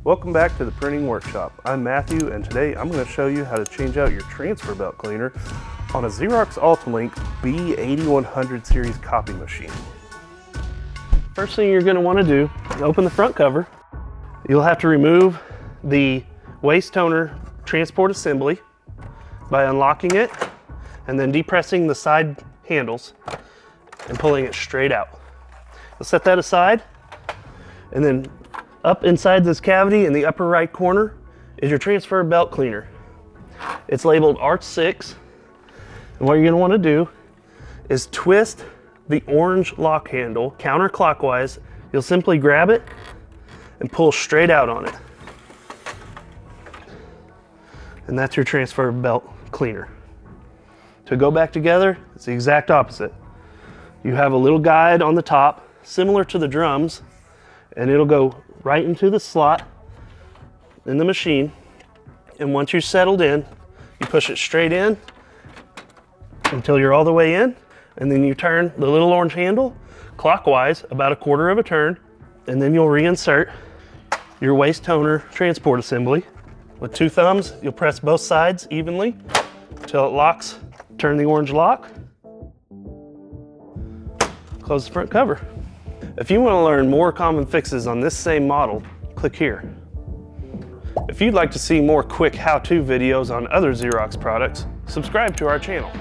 Welcome back to the Printing Workshop. I'm Matthew, and today I'm going to show you how to change out your transfer belt cleaner on a Xerox AltaLink B8100 series copy machine. First thing you're going to want to do is open the front cover. You'll have to remove the waste toner transport assembly by unlocking it and then depressing the side handles and pulling it straight out. You'll set that aside, and then up inside this cavity in the upper right corner is your transfer belt cleaner. It's labeled Arch 6, and what you're going to want to do is twist the orange lock handle counterclockwise. You'll simply grab it and pull straight out on it. And that's your transfer belt cleaner. To go back together, it's the exact opposite. You have a little guide on the top, similar to the drums, and it'll go right into the slot in the machine. And once you're settled in, you push it straight in until you're all the way in, and then you turn the little orange handle clockwise about a quarter of a turn, and then you'll reinsert your waste toner transport assembly. With two thumbs, you'll press both sides evenly until it locks. Turn the orange lock, close the front cover. If you want to learn more common fixes on this same model, click here. If you'd like to see more quick how-to videos on other Xerox products, subscribe to our channel.